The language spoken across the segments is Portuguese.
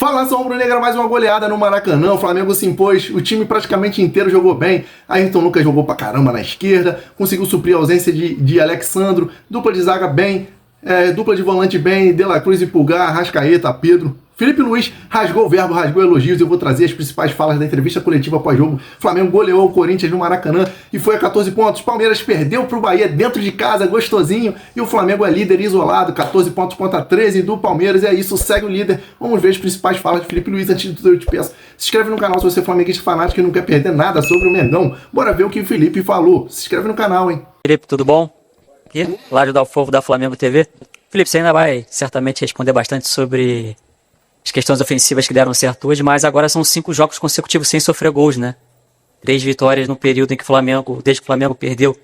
Fala, nação rubro-negra, mais uma goleada no Maracanã. O Flamengo se impôs, o time praticamente inteiro jogou bem. Ayrton Lucas jogou pra caramba na esquerda, conseguiu suprir a ausência de Alexandro, dupla de zaga bem, dupla de volante bem, De La Cruz e Pulgar, Arrascaeta, Pedro. Felipe Luiz rasgou o verbo, rasgou elogios. Eu vou trazer as principais falas da entrevista coletiva após-jogo. Flamengo goleou o Corinthians no Maracanã e foi a 14 pontos. Palmeiras perdeu pro Bahia dentro de casa, gostosinho. E o Flamengo é líder isolado, 14 pontos contra 13 do Palmeiras. É isso, segue o líder. Vamos ver as principais falas de Felipe Luiz. Antes de tudo, eu te peço, se inscreve no canal se você é flamenguista fanático e não quer perder nada sobre o Mengão. Bora ver o que o Felipe falou. Se inscreve no canal, hein? Felipe, tudo bom? Aqui, Lário Dalfovo da Flamengo TV. Felipe, você ainda vai certamente responder bastante sobre as questões ofensivas que deram certo hoje, mas agora são 5 jogos consecutivos sem sofrer gols, né? 3 vitórias no período em que desde que o Flamengo perdeu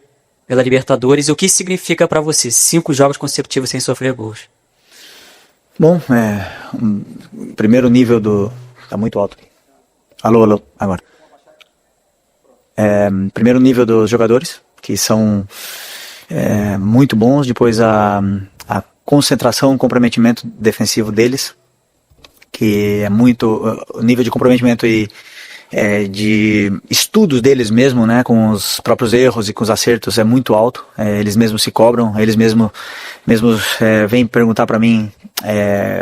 pela Libertadores. O que significa pra você 5 jogos consecutivos sem sofrer gols? Bom, primeiro nível tá muito alto. Alô, agora. Primeiro nível dos jogadores, que são muito bons. Depois a concentração, o comprometimento defensivo deles, que é muito, o nível de comprometimento e de estudos deles mesmo, né, com os próprios erros e com os acertos é muito alto. Eles mesmos se cobram, eles mesmos vêm perguntar para mim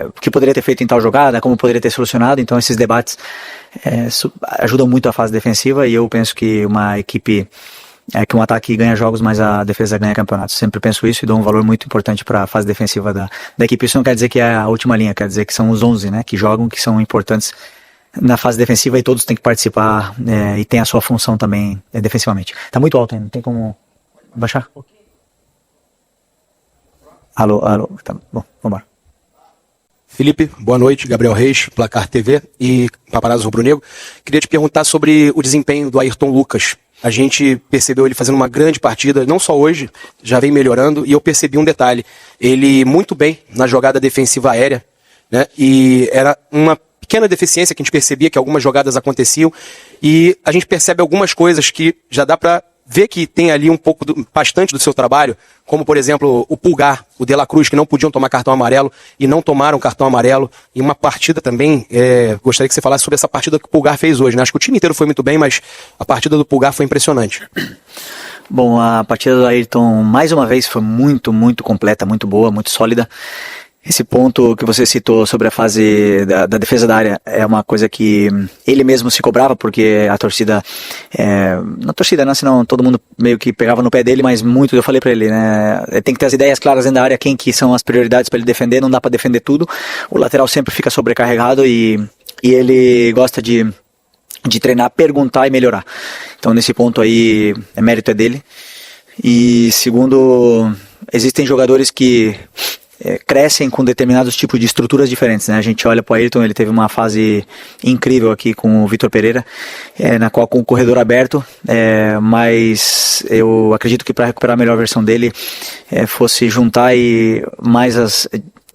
o que poderia ter feito em tal jogada, como poderia ter solucionado. Então esses debates ajudam muito a fase defensiva, e eu penso que uma equipe que um ataque ganha jogos, mas a defesa ganha campeonatos. Sempre penso isso e dou um valor muito importante para a fase defensiva da equipe. Isso não quer dizer que é a última linha, quer dizer que são os 11, né, que jogam, que são importantes na fase defensiva, e todos têm que participar e tem a sua função também defensivamente. Tá muito alto ainda, não tem como baixar? Alô, tá bom, vamos embora. Felipe, boa noite, Gabriel Reis, Placar TV e Paparazzo Rubro-Negro. Queria te perguntar sobre o desempenho do Ayrton Lucas. A gente percebeu ele fazendo uma grande partida, não só hoje, já vem melhorando, e eu percebi um detalhe, ele muito bem na jogada defensiva aérea, né? E era uma pequena deficiência que a gente percebia, que algumas jogadas aconteciam, e a gente percebe algumas coisas que já dá pra ver que tem ali bastante do seu trabalho, como por exemplo o Pulgar, o De La Cruz, que não podiam tomar cartão amarelo e não tomaram cartão amarelo, e uma partida também, gostaria que você falasse sobre essa partida que o Pulgar fez hoje, né? Acho que o time inteiro foi muito bem, mas a partida do Pulgar foi impressionante. Bom, a partida do Ayrton, mais uma vez, foi muito, muito completa, muito boa, muito sólida. Esse ponto que você citou sobre a fase da defesa da área é uma coisa que ele mesmo se cobrava, porque a torcida, não a torcida, não, senão todo mundo meio que pegava no pé dele, mas muito, eu falei pra ele, né, tem que ter as ideias claras dentro da área, quem que são as prioridades para ele defender, não dá para defender tudo, o lateral sempre fica sobrecarregado e ele gosta de treinar, perguntar e melhorar. Então nesse ponto aí, mérito é dele. E segundo, existem jogadores que crescem com determinados tipos de estruturas diferentes, né? A gente olha para o Ayrton, ele teve uma fase incrível aqui com o Vitor Pereira, na qual com o corredor aberto, mas eu acredito que para recuperar a melhor versão dele fosse juntar e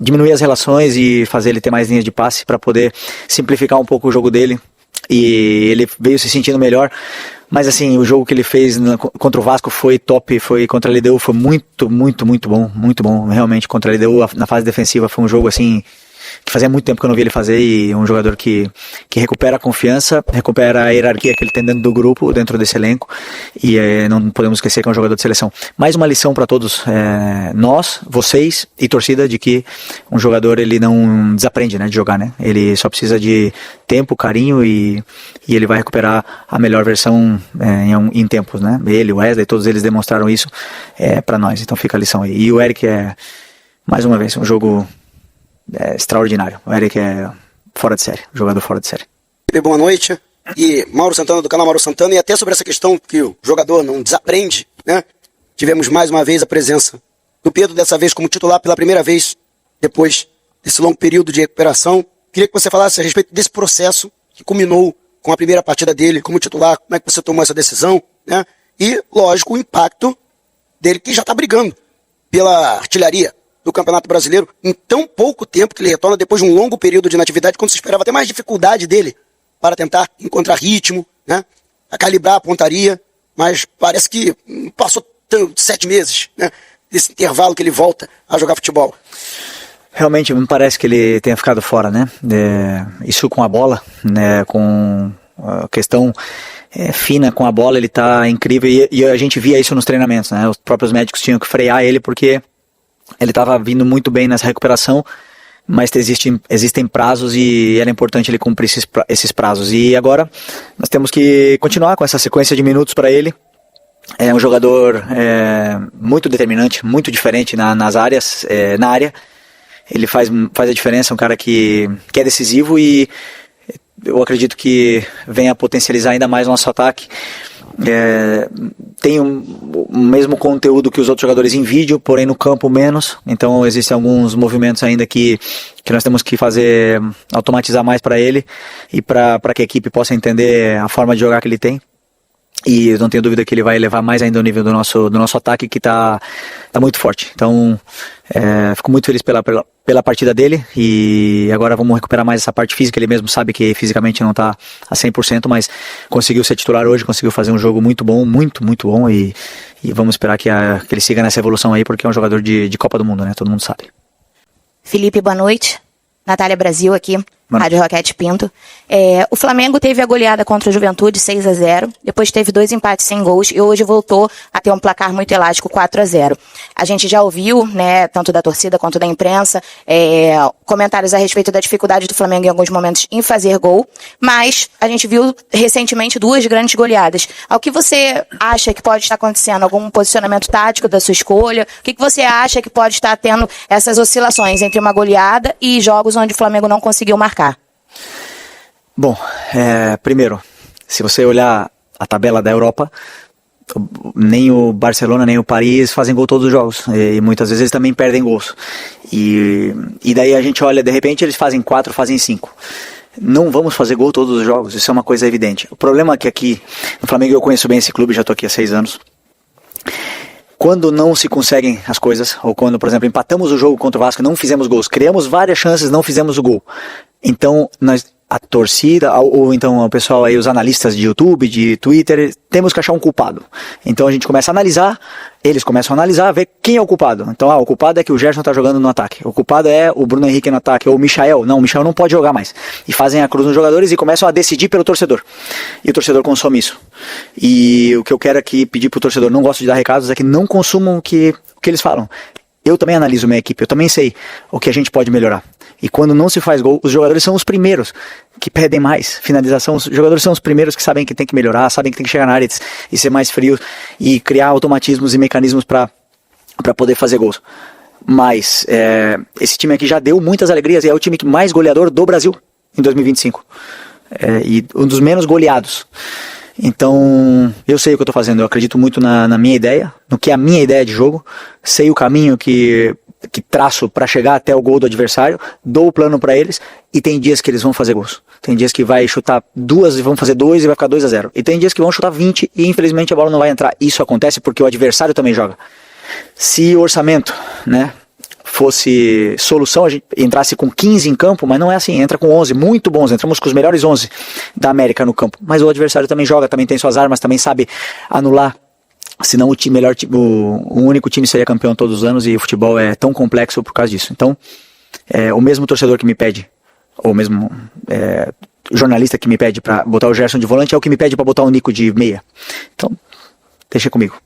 diminuir as relações e fazer ele ter mais linhas de passe para poder simplificar um pouco o jogo dele, e ele veio se sentindo melhor. Mas assim, o jogo que ele fez contra o Vasco foi top, foi contra a LDU, foi muito, muito, muito bom, realmente. Contra a LDU, na fase defensiva, foi um jogo assim, que fazia muito tempo que eu não vi ele fazer, e um jogador que recupera a confiança, recupera a hierarquia que ele tem dentro do grupo, dentro desse elenco, e não podemos esquecer que é um jogador de seleção. Mais uma lição para todos, nós, vocês e torcida, de que um jogador ele não desaprende, né, de jogar, né? Ele só precisa de tempo, carinho, e ele vai recuperar a melhor versão em tempos, né? Ele, o Wesley, todos eles demonstraram isso para nós, então fica a lição aí. E o Eric mais uma vez, um jogo extraordinário. O Eric é fora de série, jogador fora de série. Boa noite. E Mauro Santana, do canal Mauro Santana, e até sobre essa questão que o jogador não desaprende, né? Tivemos mais uma vez a presença do Pedro, dessa vez como titular pela primeira vez, depois desse longo período de recuperação. Queria que você falasse a respeito desse processo que culminou com a primeira partida dele como titular, como é que você tomou essa decisão, né? E, lógico, o impacto dele, que já está brigando pela artilharia do Campeonato Brasileiro em tão pouco tempo, que ele retorna depois de um longo período de inatividade, quando se esperava até mais dificuldade dele para tentar encontrar ritmo, né, a calibrar a pontaria, mas parece que passou 7 meses, né, desse intervalo que ele volta a jogar futebol. Realmente me parece que ele tenha ficado fora, né? Isso com a bola, né? Com a questão fina com a bola, ele tá incrível e a gente via isso nos treinamentos, né? Os próprios médicos tinham que frear ele porque ele estava vindo muito bem nessa recuperação, mas existem prazos e era importante ele cumprir esses prazos. E agora nós temos que continuar com essa sequência de minutos para ele. É um jogador muito determinante, muito diferente nas áreas, na área. Ele faz a diferença, é um cara que é decisivo e eu acredito que venha a potencializar ainda mais o nosso ataque. Tem o mesmo conteúdo que os outros jogadores em vídeo, porém no campo menos. Então existem alguns movimentos ainda que nós temos que fazer, automatizar mais para ele e para que a equipe possa entender a forma de jogar que ele tem. E eu não tenho dúvida que ele vai elevar mais ainda o nível do nosso ataque, que tá muito forte. Então, fico muito feliz pela partida dele. E agora vamos recuperar mais essa parte física. Ele mesmo sabe que fisicamente não tá a 100%, mas conseguiu ser titular hoje, conseguiu fazer um jogo muito bom, muito bom. E vamos esperar que ele siga nessa evolução aí, porque é um jogador de Copa do Mundo, né? Todo mundo sabe. Felipe, boa noite. Natália Brasil aqui, Rádio Roquete Pinto. O Flamengo teve a goleada contra o Juventude 6-0, depois teve 2 empates sem gols e hoje voltou a ter um placar muito elástico 4-0. A gente já ouviu, né, tanto da torcida quanto da imprensa, comentários a respeito da dificuldade do Flamengo em alguns momentos em fazer gol, mas a gente viu recentemente 2 grandes goleadas. Ao que você acha que pode estar acontecendo? Algum posicionamento tático da sua escolha? O que você acha que pode estar tendo essas oscilações entre uma goleada e jogos onde o Flamengo não conseguiu marcar? Bom, primeiro, se você olhar a tabela da Europa, nem o Barcelona nem o Paris fazem gol todos os jogos, e muitas vezes eles também perdem gols, e daí a gente olha, de repente eles fazem 4, fazem 5. Não vamos fazer gol todos os jogos, isso é uma coisa evidente. O problema é que aqui no Flamengo, eu conheço bem esse clube, já estou aqui há 6 anos, quando não se conseguem as coisas, ou quando, por exemplo, empatamos o jogo contra o Vasco, não fizemos gols, criamos várias chances, não fizemos o gol. Então, a torcida, ou então o pessoal aí, os analistas de YouTube, de Twitter, temos que achar um culpado. Então a gente começa a analisar, eles começam a analisar, ver quem é o culpado. Então, o culpado é que o Gerson tá jogando no ataque, o culpado é o Bruno Henrique no ataque, ou o Michael. Não, o Michael não pode jogar mais. E fazem a cruz nos jogadores e começam a decidir pelo torcedor. E o torcedor consome isso. E o que eu quero aqui pedir pro torcedor, não gosto de dar recados, é que não consumam o que eles falam. Eu também analiso minha equipe, eu também sei o que a gente pode melhorar. E quando não se faz gol, os jogadores são os primeiros que pedem mais finalização. Os jogadores são os primeiros que sabem que tem que melhorar, sabem que tem que chegar na área e ser mais frio e criar automatismos e mecanismos para poder fazer gols. Mas esse time aqui já deu muitas alegrias e é o time mais goleador do Brasil em 2025. E um dos menos goleados. Então, eu sei o que eu estou fazendo, eu acredito muito na minha ideia, no que é a minha ideia de jogo, sei o caminho que traço para chegar até o gol do adversário, dou o plano para eles, e tem dias que eles vão fazer gols. Tem dias que vai chutar 2 e vão fazer 2 e vai ficar 2-0. E tem dias que vão chutar 20 e infelizmente a bola não vai entrar. Isso acontece porque o adversário também joga. Se o orçamento, né, fosse solução, a gente entrasse com 15 em campo, mas não é assim, entra com 11, muito bons, entramos com os melhores 11 da América no campo, mas o adversário também joga, também tem suas armas, também sabe anular, senão o único time seria campeão todos os anos, e o futebol é tão complexo por causa disso. Então, o mesmo torcedor que me pede, ou mesmo jornalista que me pede para botar o Gerson de volante, é o que me pede para botar o Nico de meia. Então, deixa comigo.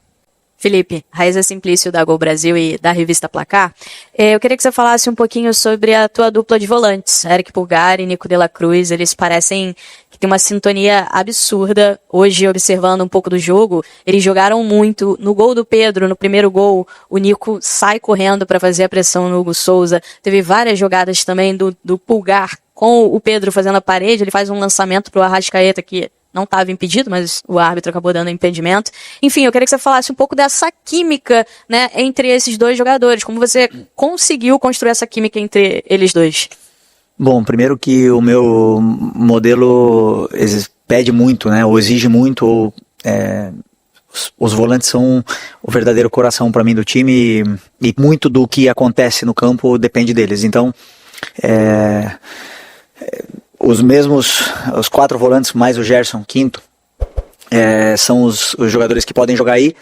Felipe, Raíza Simplício da Gol Brasil e da revista Placar. Eu queria que você falasse um pouquinho sobre a tua dupla de volantes, Eric Pulgar e Nico de la Cruz. Eles parecem que tem uma sintonia absurda. Hoje, observando um pouco do jogo, eles jogaram muito. No gol do Pedro, no primeiro gol, o Nico sai correndo para fazer a pressão no Hugo Souza. Teve várias jogadas também do Pulgar com o Pedro fazendo a parede. Ele faz um lançamento pro Arrascaeta que não estava impedido, mas o árbitro acabou dando impedimento. Enfim, eu queria que você falasse um pouco dessa química, né, entre esses dois jogadores. Como você conseguiu construir essa química entre eles dois? Bom, primeiro que o meu modelo pede muito, né, ou exige muito, ou os volantes são o verdadeiro coração para mim do time, e muito do que acontece no campo depende deles. Então, os 4 volantes mais o Gerson, quinto, são os jogadores que podem jogar aí.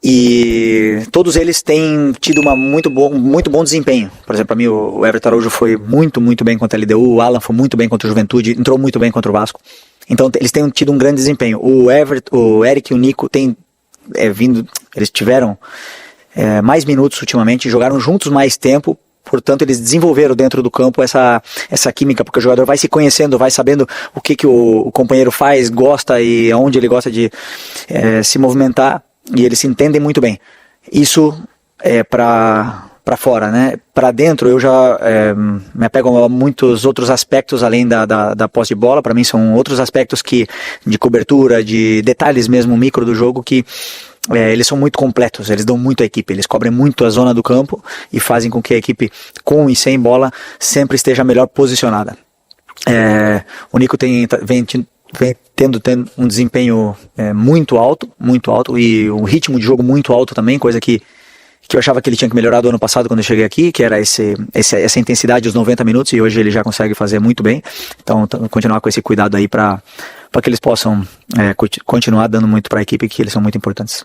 E todos eles têm tido muito bom desempenho. Por exemplo, para mim o Everton Araújo foi muito bem contra a LDU, o Alan foi muito bem contra o Juventude, entrou muito bem contra o Vasco. Então eles têm tido um grande desempenho. O Eric e o Nico eles tiveram mais minutos ultimamente, jogaram juntos mais tempo. Portanto, eles desenvolveram dentro do campo essa química, porque o jogador vai se conhecendo, vai sabendo o que o companheiro faz, gosta e aonde ele gosta de se movimentar, e eles se entendem muito bem. Isso é para fora, né? Para dentro eu já me apego a muitos outros aspectos além da posse de bola. Para mim são outros aspectos de cobertura, de detalhes mesmo micro do jogo que eles são muito completos, eles dão muito à equipe, eles cobrem muito a zona do campo e fazem com que a equipe com e sem bola sempre esteja melhor posicionada. O Nico vem tendo um desempenho muito alto e um ritmo de jogo muito alto também, coisa que eu achava que ele tinha que melhorar do ano passado quando eu cheguei aqui, que era essa intensidade dos 90 minutos, e hoje ele já consegue fazer muito bem. Então continuar com esse cuidado aí para que eles possam continuar dando muito para a equipe, que eles são muito importantes.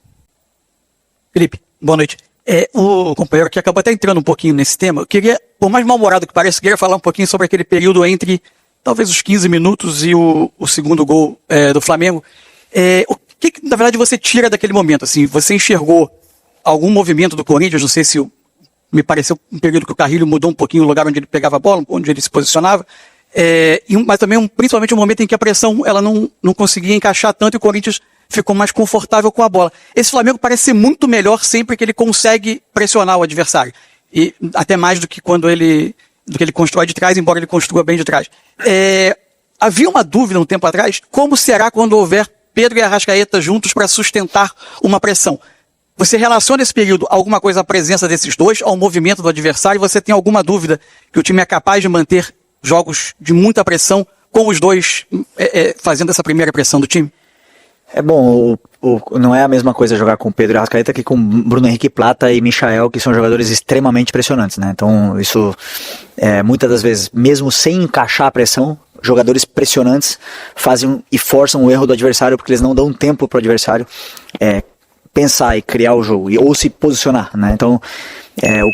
Felipe, boa noite. O companheiro que acabou até entrando um pouquinho nesse tema, eu queria, por mais mal-humorado que pareça, queria falar um pouquinho sobre aquele período entre talvez os 15 minutos e o segundo gol do Flamengo. O que, na verdade, você tira daquele momento? Assim, você enxergou algum movimento do Corinthians? Não sei se me pareceu um período que o Carrilho mudou um pouquinho o lugar onde ele pegava a bola, onde ele se posicionava, mas também principalmente um momento em que a pressão ela não conseguia encaixar tanto e o Corinthians ficou mais confortável com a bola. Esse Flamengo parece ser muito melhor sempre que ele consegue pressionar o adversário, e até mais do que ele constrói de trás, embora ele construa bem de trás. Havia uma dúvida um tempo atrás, como será quando houver Pedro e Arrascaeta juntos para sustentar uma pressão? Você relaciona esse período a alguma coisa à presença desses dois, ao movimento do adversário? Você tem alguma dúvida que o time é capaz de manter jogos de muita pressão com os dois fazendo essa primeira pressão do time? Bom, não é a mesma coisa jogar com Pedro e Arrascaeta que com Bruno Henrique Plata e Michael, que são jogadores extremamente pressionantes, né? Então isso, muitas das vezes, mesmo sem encaixar a pressão, jogadores pressionantes fazem e forçam o erro do adversário, porque eles não dão tempo para o adversário pensar e criar o jogo, ou se posicionar, né? Então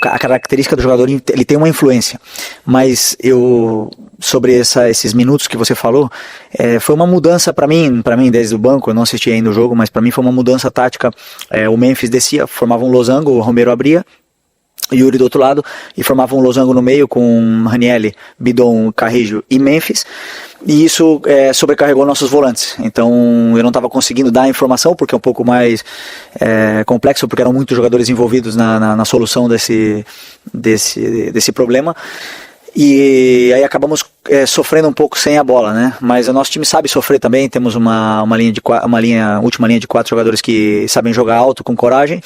a característica do jogador, ele tem uma influência, mas sobre esses minutos que você falou, foi uma mudança para mim desde o banco. Eu não assisti ainda o jogo, mas para mim foi uma mudança tática. O Memphis descia, formava um losango, o Romero abria, Yuri do outro lado, e formava um losango no meio com Ranieri, Bidon, Carrillo e Memphis, e isso sobrecarregou nossos volantes. Então eu não estava conseguindo dar a informação, porque é um pouco mais complexo, porque eram muitos jogadores envolvidos na solução desse problema, e aí acabamos sofrendo um pouco sem a bola, né? Mas o nosso time sabe sofrer também. Temos uma última linha de 4 jogadores que sabem jogar alto, com coragem,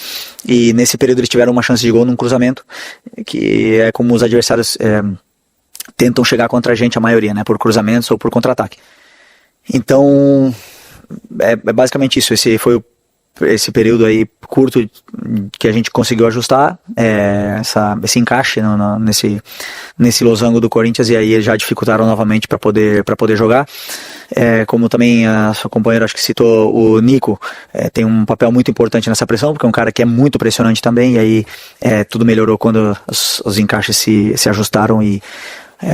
e nesse período eles tiveram uma chance de gol num cruzamento, que é como os adversários tentam chegar contra a gente, a maioria, né? Por cruzamentos ou por contra-ataque. Então é basicamente isso. Esse foi esse período aí curto que a gente conseguiu ajustar esse encaixe nesse losango do Corinthians, e aí já dificultaram novamente para poder jogar. Como também a sua companheira acho que citou, o Nico tem um papel muito importante nessa pressão, porque é um cara que é muito pressionante também, e aí tudo melhorou quando os encaixes se ajustaram e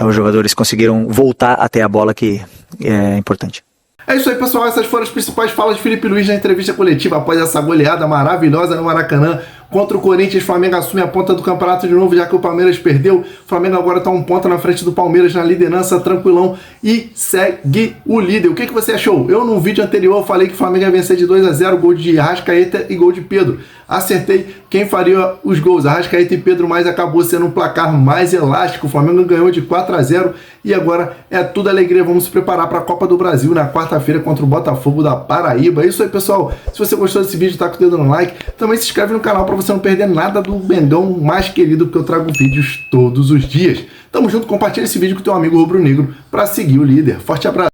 os jogadores conseguiram voltar até a bola, que é importante. É isso aí, pessoal. Essas foram as principais falas de Felipe Luiz na entrevista coletiva após essa goleada maravilhosa no Maracanã contra o Corinthians. O Flamengo assume a ponta do campeonato de novo, já que o Palmeiras perdeu. O Flamengo agora está um ponto na frente do Palmeiras na liderança, tranquilão, e segue o líder. O que você achou? Eu, no vídeo anterior, falei que o Flamengo ia vencer de 2-0, gol de Arrascaeta e gol de Pedro. Acertei quem faria os gols, Arrascaeta e Pedro, mas acabou sendo um placar mais elástico. O Flamengo ganhou de 4-0 e agora é tudo alegria. Vamos se preparar para a Copa do Brasil na quarta-feira contra o Botafogo da Paraíba. É isso aí, pessoal. Se você gostou desse vídeo, tá com o dedo no like. Também se inscreve no canal para você não perder nada do Mengão mais querido, porque eu trago vídeos todos os dias. Tamo junto, compartilha esse vídeo com teu amigo rubro-negro para seguir o líder. Forte abraço.